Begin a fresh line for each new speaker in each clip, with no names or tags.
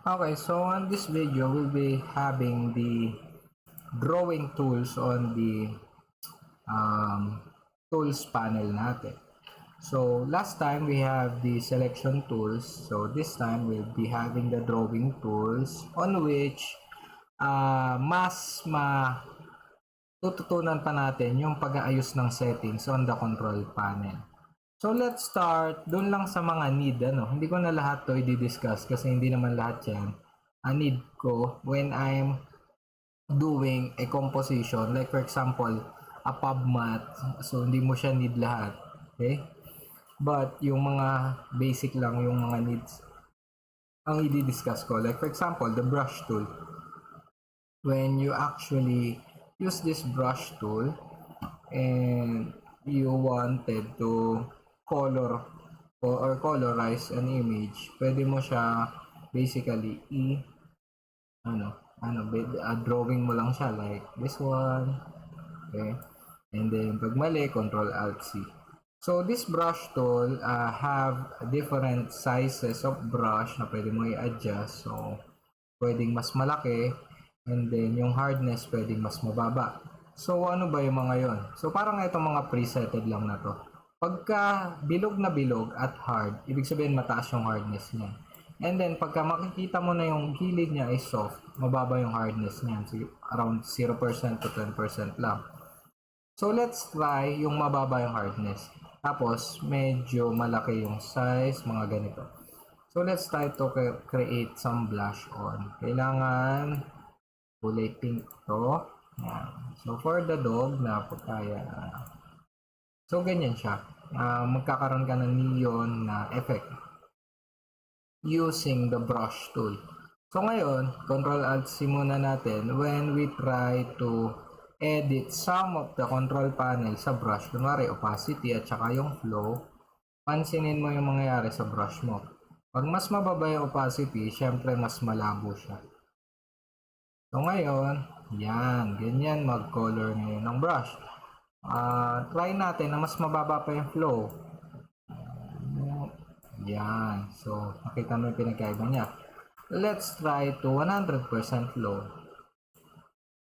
Okay, so on this video, we'll be having the drawing tools on the tools panel natin. So last time we have the selection tools. So this time we'll be having the drawing tools on which mas tututunan pa natin yung pag-aayos ng settings on the control panel. So let's start dun lang sa mga need. Hindi ko na lahat to i-discuss kasi hindi naman lahat yan need ko when I'm doing a composition. Like for example, a PubMat. So hindi mo siya need lahat. Okay? But yung mga basic lang yung mga needs ang i-discuss ko. Like for example, the brush tool. When you actually use this brush tool and you wanted to color or colorize an image, pwede mo siya basically drawing mo lang siya like this one. Okay? And then pag mali, Control Alt C. So this brush tool have different sizes of brush na pwede mo i-adjust. So pwedeng mas malaki and then yung hardness pwedeng mas mababa. So ano ba yung mga yon? So parang itong mga presetted lang na to. Pagka bilog na bilog at hard, ibig sabihin mataas yung hardness niya. And then pagka makikita mo na yung gilid niya is soft, mababa yung hardness niya. So around 0% to 10% lang. So let's try yung mababa yung hardness. Tapos medyo malaki yung size, mga ganito. So let's try to create some blush on. Kailangan kulay pink to. Yan. So for the dog na pagkaya. So ganyan siya. Magkakaroon ka ng neon na effect using the brush tool. So ngayon, Control Alt C muna natin when we try to edit some of the control panel sa brush. Kunwari opacity at saka yung flow. Pansinin mo yung mangyayari sa brush mo. Pag mas mababa yung opacity, syempre mas malabo siya. So ngayon, yan, ganyan mag-color ngayon ng brush. Try natin na mas mababa pa yung flow. Yan, so nakita mo yung pinagkaiba niya. Let's try to 100% flow.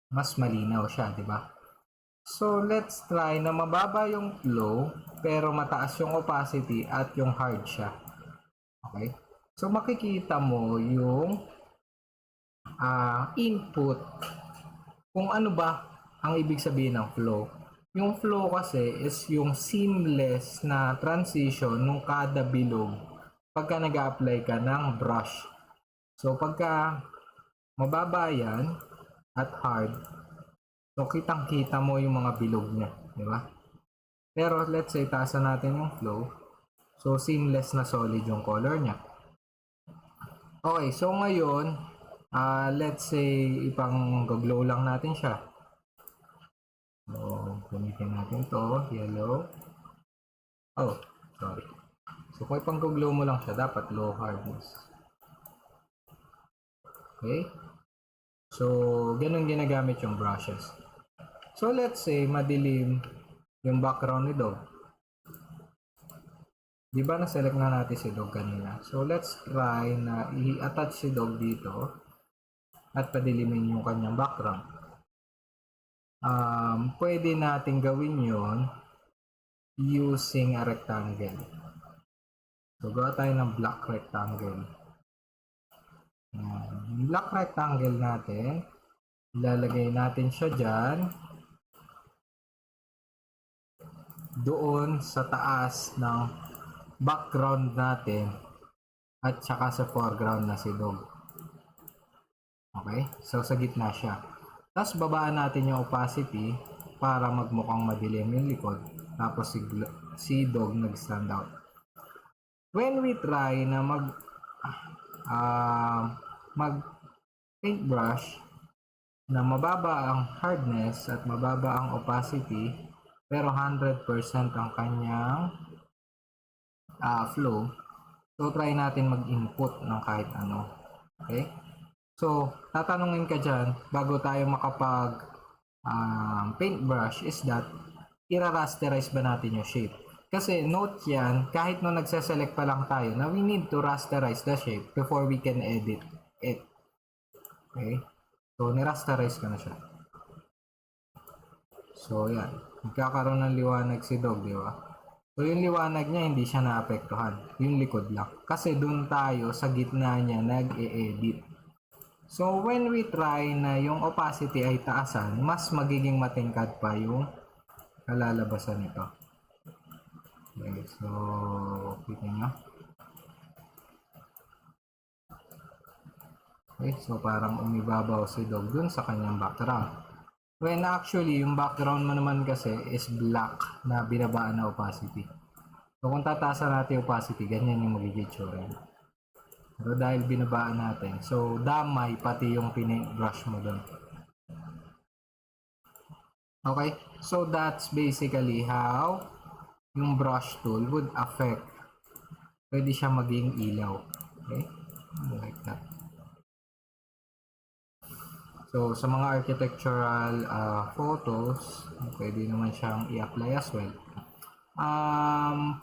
Mas malinaw siya, di ba? So let's try na mababa yung flow pero mataas yung opacity at yung hard siya. Okay? So makikita mo yung input kung ano ba ang ibig sabihin ng flow. Yung flow kasi is yung seamless na transition ng kada bilog pagka nag-a-apply ka ng brush. So pagka mababa yan at hard, so kitang-kita mo yung mga bilog niya, di ba? Pero let's say taasan natin yung flow. So seamless na solid yung color niya. Okay, so ngayon let's say ipang glow lang natin siya. So gamitin natin to, yellow. Oh, sorry. So kung ipang glow mo lang siya, dapat low hardness. Okay? So ganun ginagamit yung brushes. So let's say madilim yung background ni dog. Di ba na-select na natin si dog kanina? So let's try na i-attach si dog dito at padilimin yung kanyang background. Pwede natin gawin yon using a rectangle. So gawa tayo ng black rectangle. Yung black rectangle natin, ilalagay natin siya dyan doon sa taas ng background natin at saka sa foreground na si dog. Okay? So sa gitna siya. Tapos babaan natin yung opacity para magmukhang madilim yung likod. Tapos si dog nag-stand out. When we try na mag paintbrush na mababa ang hardness at mababa ang opacity pero 100% ang kanyang flow. So try natin mag-input ng kahit ano. Okay? So tatanungin ka dyan bago tayo makapag paintbrush is that ira-rasterize ba natin yung shape? Kasi note yan, kahit nung nagse-select pa lang tayo na we need to rasterize the shape before we can edit. it. Okay? So, nirasterize ka na siya. So, yan. Magkakaroon ng liwanag si Dog, di ba? So, yung liwanag niya, hindi siya naapektuhan. Yung likod lang. Kasi dun tayo sa gitna niya nag-e-edit. So, when we try na yung opacity ay taasan, mas magiging matingkad pa yung kalalabasan nito. Okay, so, kita nyo. Okay, so parang umibabaw si Dog dun sa kanyang background. When actually, yung background mo naman kasi is black na binabaan na opacity. So, kung tataasan natin yung opacity, ganyan yung magiging tsura. Pero dahil binabaan natin, so damay pati yung paintbrush mo dun. Okay, so that's basically how yung brush tool would affect. Pwede siya maging ilaw. Okay, like that. So, sa mga architectural photos, pwede naman siyang i-apply as well.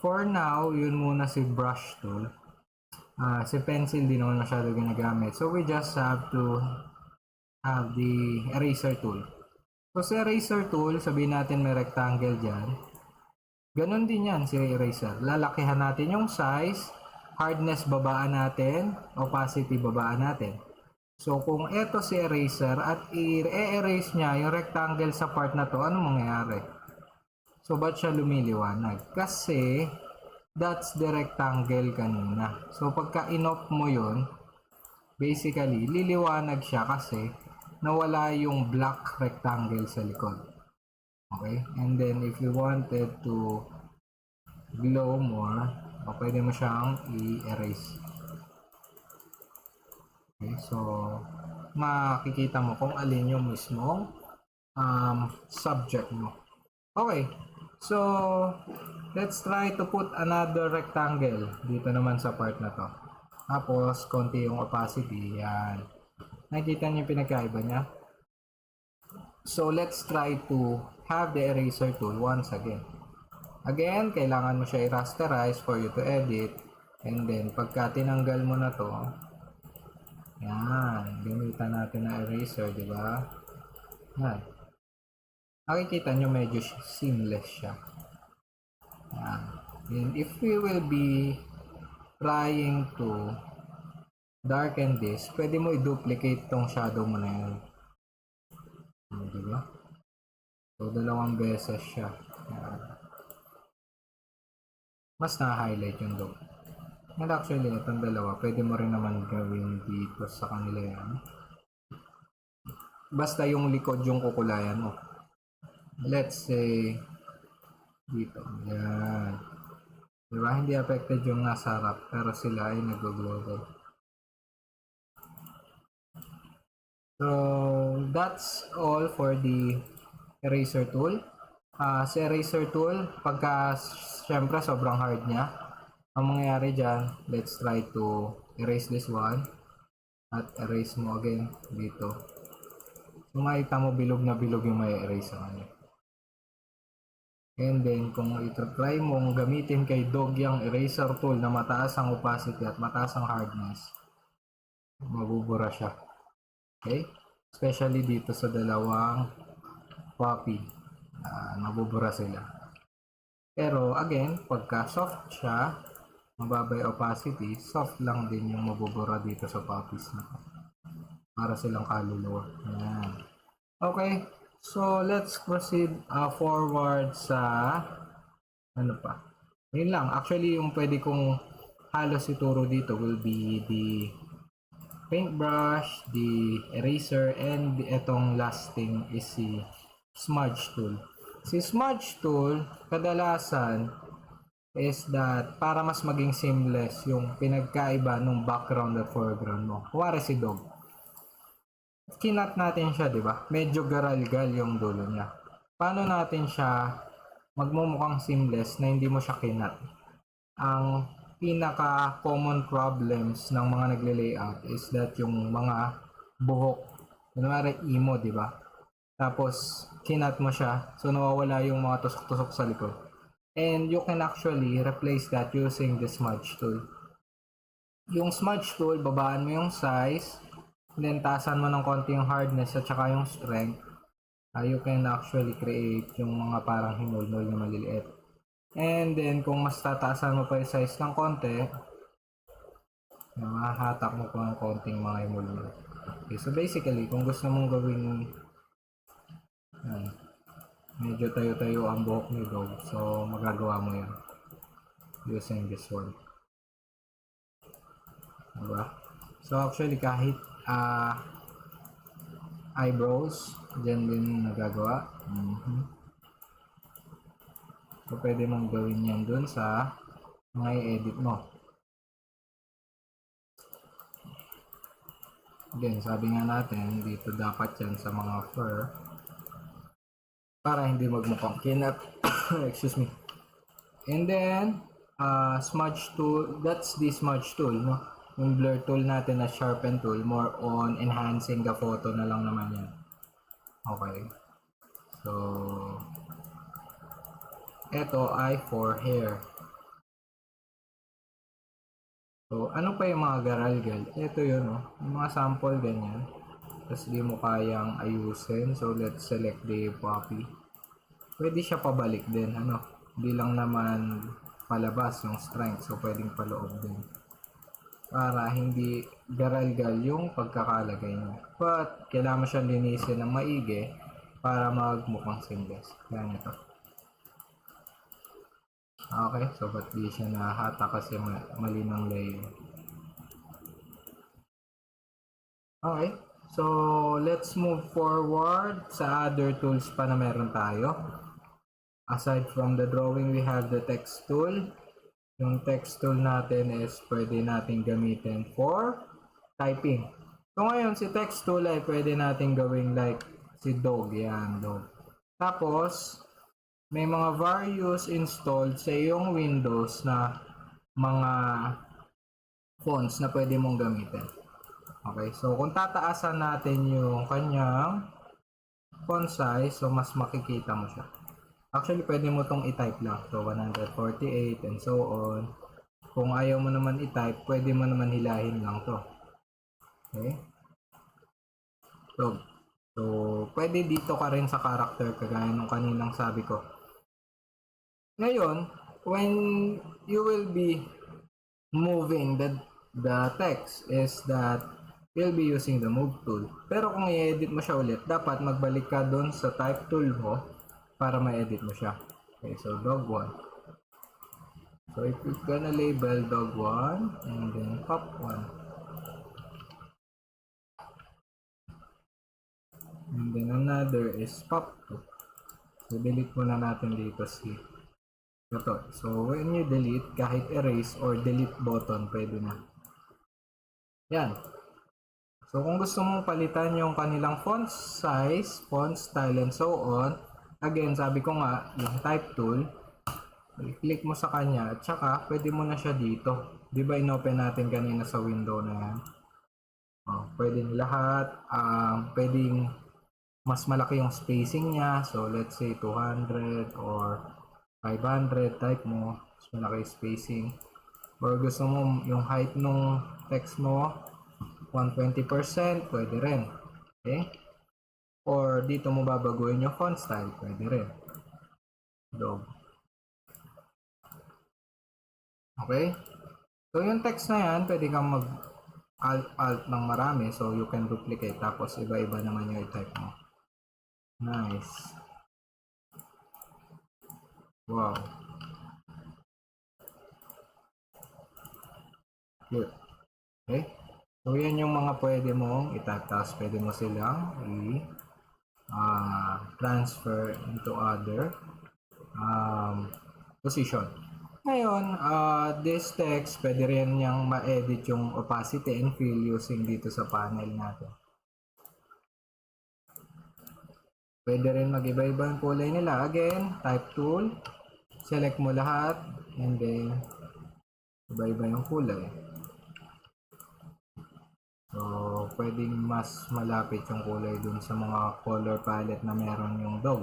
For now, yun muna si brush tool. Si pencil di naman masyado ginagamit. So, we just have to have the eraser tool. So, sa eraser tool, sabihin natin may rectangle dyan. Ganon din yan si eraser. Lalakihan natin yung size, hardness babaan natin, opacity babaan natin. So, kung ito si eraser at i-erase niya yung rectangle sa part na to, ano mangyayari? So, ba't siya lumiliwanag? Kasi, that's the rectangle kanina. So, pagka in-off mo yun, basically, liliwanag siya kasi nawala yung black rectangle sa likod. Okay? And then, if you wanted to glow more, pwede mo siyang i-erase. Okay, so makikita mo kung alin yung mismong subject mo. Okay, so let's try to put another rectangle dito naman sa part na to. Tapos, konti yung opacity. Yan. Nakikita niyo yung pinagkaiba niya? So, let's try to have the eraser tool once again. Again, kailangan mo siya i-rasterize for you to edit. And then, pagka tinanggal mo na to, yan, gamitan natin na eraser, di ba? Yan. Makikita nyo medyo seamless siya. Yan. And if we will be trying to darken this, pwede mo i-duplicate tong shadow mo na yan. Di ba? So, 2 beses siya. Yan. Mas na-highlight yung dog. And actually, itong dalawa, pwede mo rin naman gawin dito sa kanila yan. Basta yung likod yung kukulayan mo. Let's say, dito. Yan. Diba? Hindi affected yung nasa harap, pero sila ay nag-glow. So, that's all for the eraser tool. Sa eraser tool, pagka syempre sobrang hard niya, ang mangyayari dyan, let's try to erase this one at erase mo again dito. So, makita mo bilog na bilog yung may erase sa kanya. And then, kung ito-try mong gamitin kay Dog yung eraser tool na mataas ang opacity at mataas ang hardness, mabubura siya. Okay? Especially dito sa dalawang copy. Mabubura sila. Pero, again, pagka soft siya, mababa yung opacity, soft lang din yung mabubura dito sa poppies na to. Para silang kaluluwa. Ayan. Okay. So, let's proceed forward sa ano pa. Yun lang. Actually, yung pwede kong halos ituro dito will be the paintbrush, the eraser, and itong last thing is si smudge tool. Si smudge tool, kadalasan is that para mas maging seamless yung pinagkaiba ng background at foreground mo. Kuwari si Dog. Kinat natin siya, di ba? Medyo garalgal yung dulo niya. Paano natin siya magmumukhang seamless na hindi mo siya kinat? Ang pinaka common problems ng mga nagle-layout is that yung mga buhok, kunwari imo, di ba? Tapos kinat mo siya, so nawawala yung mga tusok-tusok sa likod. And you can actually replace that using the smudge tool. Yung smudge tool, babaan mo yung size, then taasan mo ng konti yung hardness at saka yung strength, you can actually create yung mga parang himulmol na maliliit. And then kung mas tataasan mo pa yung size ng konti, mahahatak mo pa ng konting mga himulmol. Okay, so basically, kung gusto mong gawing medyo tayo-tayo ang buhok ni dog, so magagawa mo yun using this one. Diba? So actually kahit eyebrows, dyan din nagagawa. So pwede mong gawin yan dun sa mga i-edit mo. Again, sabi nga natin, dito dapat yan sa mga fur para hindi magmukhang kinat. Excuse me. And then, smudge tool, that's the smudge tool, no? Yung blur tool natin na sharpen tool, more on enhancing the photo na lang naman yan. Okay. So, ito ay for hair. So, ano pa yung mga garalgal? Ito yun, no? Yung mga sample ganyan. Tapos di mo kayang ayusin. So, let's select the puppy. Pwede siya pabalik din, ano? Hindi lang naman palabas yung strength. So, pwedeng paloob din. Para hindi garalgal yung pagkakalagay niya. But, kailangan mo siyang linisin ng maigi para magmukhang seamless. Kaya ito. Okay, so ba't di siya nahata kasi mali ng layer. Okay, so let's move forward sa other tools pa na meron tayo. Aside from the drawing, we have the text tool. Yung text tool natin is pwede natin gamitin for typing. So ngayon, si text tool ay pwede natin gawing like si dog. Yan, dog. Tapos, may mga various installed sa iyong Windows na mga fonts na pwede mong gamitin. Okay, so kung tataasan natin yung kanyang font size, so mas makikita mo siya. Actually, pwede mo tong i-type lang. So, 148 and so on. Kung ayaw mo naman i-type, pwede mo naman hilahin lang to. Okay? So, pwede dito ka rin sa character, kagaya nung kaninang sabi ko. Ngayon, when you will be moving the text is that you'll be using the move tool. Pero kung i-edit mo siya ulit, dapat magbalik ka doon sa type tool mo para ma-edit mo siya. Okay, so dog 1. So if you're gonna label dog 1 and then pop 1. And then another is pop 2. So delete muna natin dito si ito. So when you delete, kahit erase or delete button, pwede na. Yan. So kung gusto mong palitan yung kanilang font size, font style, and so on, again, sabi ko nga, yung type tool, i-click mo sa kanya, at saka pwede mo na siya dito. Di ba inopen natin kanina sa window na yan? Pwedeng lahat, pwedeng mas malaki yung spacing niya. So let's say 200 or 500, type mo, mas malaki spacing. Or gusto mo yung height ng text mo 120%, pwede rin. Okay? Or dito mo babaguhin yung font style, pwede rin. Dog. Okay? So yung text na yan, pwede kang mag alt ng marami, so you can duplicate, tapos iba-iba naman yung i-type mo. Nice. Wow. Good. Okay? So, yan yung mga pwede mong i-type. Tapos, pwede mo silang transfer into other position. Ngayon, this text, pwede rin niyang ma-edit yung opacity and fill using dito sa panel natin. Pwede rin mag-iba-iba yung kulay nila. Again, type tool, select mo lahat, and then iba-iba yung kulay. So, pwedeng mas malapit yung kulay dun sa mga color palette na meron yung dog.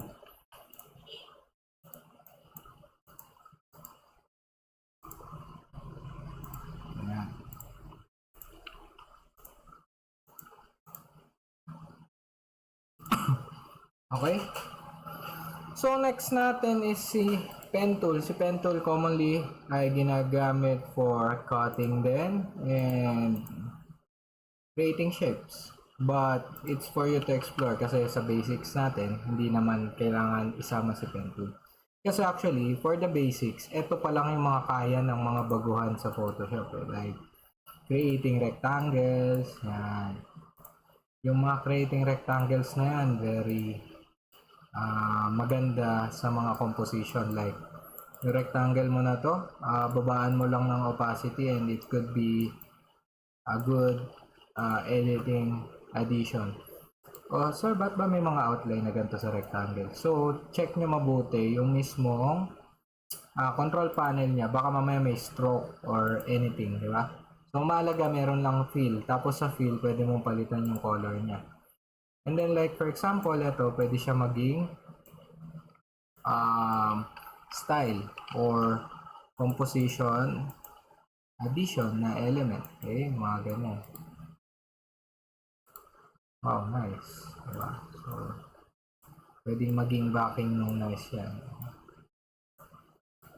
Ayan. Okay? So, next natin is si pen tool. Si pen tool commonly ay ginagamit for cutting din and creating shapes. But, it's for you to explore kasi sa basics natin, hindi naman kailangan isama si pen tool. Kasi actually, for the basics, ito pa lang yung mga kaya ng mga baguhan sa Photoshop. Like, creating rectangles, yan. Yung mga creating rectangles na yan, very maganda sa mga composition. Like, yung rectangle mo na to, babaan mo lang ng opacity and it could be a good editing addition. Sir, ba't ba may mga outline na ganito sa rectangle? So, check nyo mabuti yung mismong control panel niya. Baka mamaya may stroke or anything, di ba? So, mahalaga meron lang fill. Tapos sa fill, pwede mong palitan yung color niya. And then like for example, ito, pwede siya maging style or composition addition na element. Okay, mga ganyan. Wow, nice. Diba? So, pwedeng maging backing nung nice yan.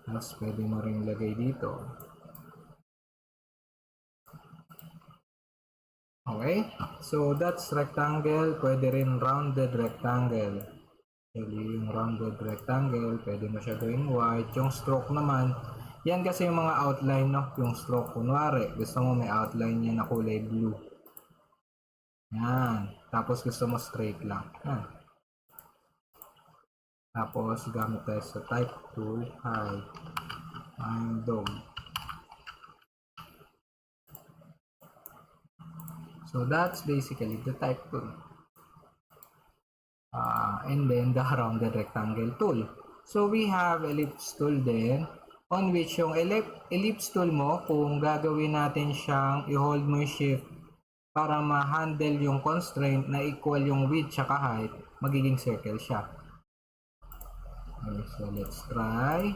Tapos, pwede mo rin lagay dito. Okay? So, that's rectangle. Pwede rin rounded rectangle. Pwede yung rounded rectangle. Pwede mo siya gawing white. Yung stroke naman, yan kasi yung mga outline, no? Yung stroke, kunwari, gusto mo may outline niya na kulay blue. Yan. Tapos gusto mo straight lang. Yan. Tapos gamit tayo sa type tool. Hi. I'm dog. So that's basically the type tool. And then the rounded rectangle tool. So we have ellipse tool then on which yung ellipse tool mo, kung gagawin natin siyang i-hold mo yung shift para ma-handle yung constraint na equal yung width tsaka height, magiging circle siya. Okay, so let's try.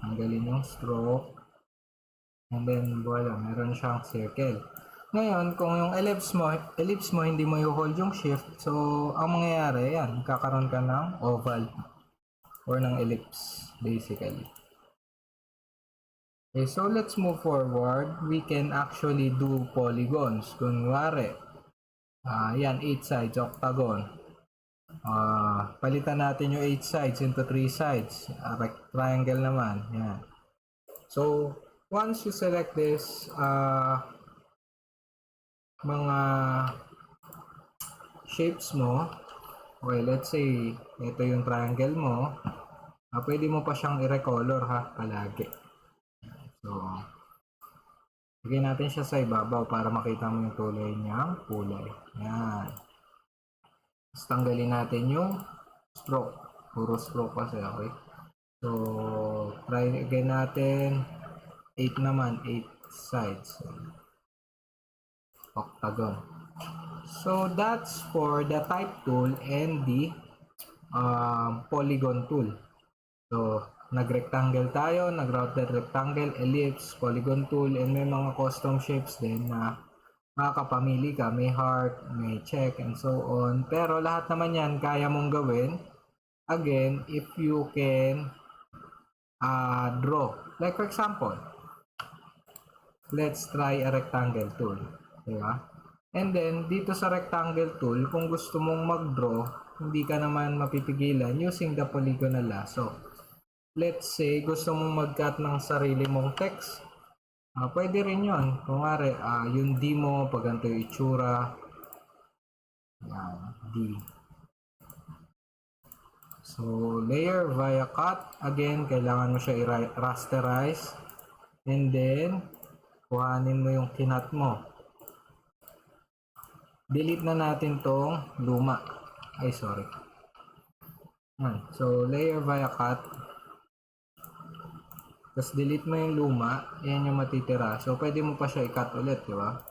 Tanggalin yung stroke. And then, voila, meron siyang circle. Ngayon, kung yung ellipse mo hindi mo i-hold yung shift, so, ang mangyayari, yan, magkakaroon ka ng oval or ng ellipse, basically. Okay, so let's move forward. We can actually do polygons. Kunwari, yan, 8 sides, octagon. Palitan natin yung 8 sides into 3 sides. Triangle naman, yan. So, once you select this, mga shapes mo, okay, let's say, ito yung triangle mo, pwede mo pa siyang i-recolor ha, palagi. So, lagyan natin siya sa ibabaw para makita mo yung tuloy niyang kulay. Yan. Tapos tanggalin natin yung stroke. Puro stroke kasi, okay? So, try again natin. 8 naman, 8 sides. Octagon. So, that's for the type tool and the polygon tool. So, nag-rectangle tayo, nag-rounded rectangle, ellipse, polygon tool, and may mga custom shapes din na makakapamili ka. May heart, may check, and so on. Pero lahat naman yan kaya mong gawin. Again, if you can draw. Like for example, let's try a rectangle tool. Diba? And then, dito sa rectangle tool, kung gusto mong mag-draw, hindi ka naman mapipigilan using the polygonal lasso. Let's say, gusto mong mag-cut ng sarili mong text. Pwede rin yun. Kung nga yung D mo, pag ganito yung itsura. Yan, D. So, layer via cut. Again, kailangan mo siya i-rasterize. And then, kuhanin mo yung kinat mo. Delete na natin tong luma. Ay, sorry. So, layer via cut. Tapos delete mo yung luma, yan yung matitira. So, pwede mo pa siya i-cut ulit, di ba?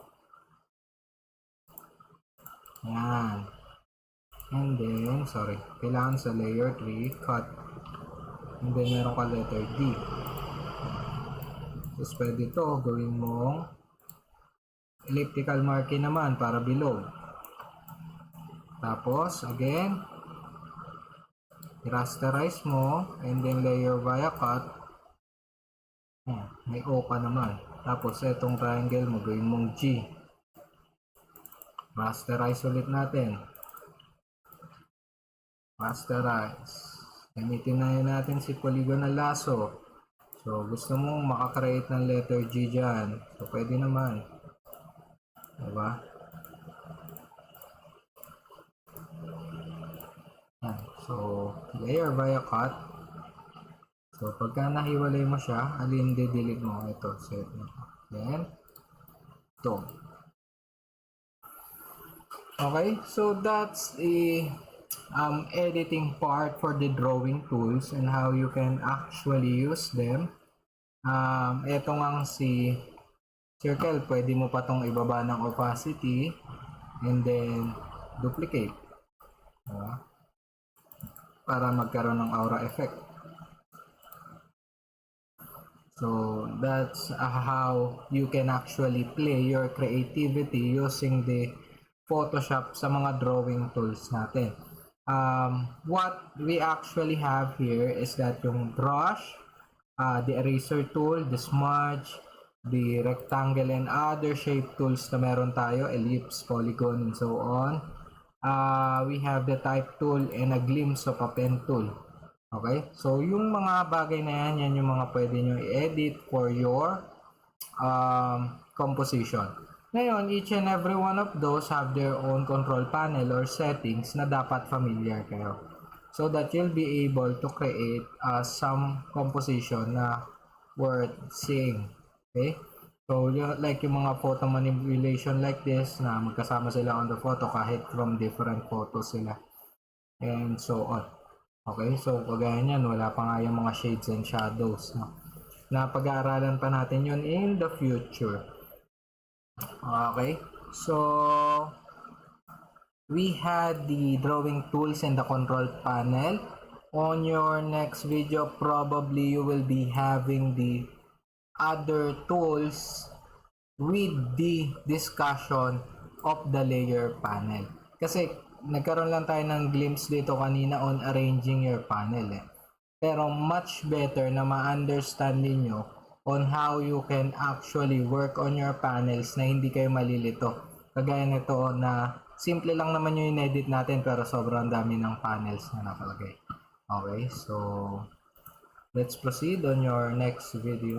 Yan. And then, sorry, kailangan sa layer 3, cut. And then, meron ka letter D. Tapos, pwede ito, gawin mong elliptical marking naman para below. Tapos, again, rasterize mo, and then layer via cut. May O ka naman. Tapos itong triangle mo, gawin mong G. Rasterize ulit natin. Rasterize. Gamitin na natin si polygonal lasso. So, gusto mong makakreate ng letter G dyan. So, pwede naman. Diba? Yan. So, layer via cut. So, pagka nahiwalay mo siya, alin delete mo? Ito, set mo. Then, ito. Okay, so that's the editing part for the drawing tools and how you can actually use them. Ito nga si circle, pwede mo pa tong ibaba ng opacity and then duplicate para magkaroon ng aura effect. So that's how you can actually play your creativity using the Photoshop sa mga drawing tools natin. What we actually have here is that yung brush, the eraser tool, the smudge, the rectangle and other shape tools na meron tayo, ellipse, polygon, and so on. We have the type tool and a glimpse of a pen tool. Okay? So, yung mga bagay na yan yung mga pwede nyo i-edit for your composition. Ngayon, each and every one of those have their own control panel or settings na dapat familiar kayo. So that you'll be able to create some composition na worth seeing. Okay? So, like yung mga photo manipulation like this na magkasama sila on the photo kahit from different photos sila. And so on. Okay? So, kagaya niyan, wala pa nga yung mga shades and shadows. No? Na pag-aaralan pa natin yun in the future. Okay? So, we had the drawing tools and the control panel. On your next video, probably you will be having the other tools with the discussion of the layer panel. Kasi nagkaroon lang tayo ng glimpse dito kanina on arranging your panel. Pero much better na ma-understand ninyo on how you can actually work on your panels na hindi kayo malilito. Kagaya nito na simple lang naman yung in-edit natin pero sobrang dami ng panels na nakalagay. Okay, so let's proceed on your next video.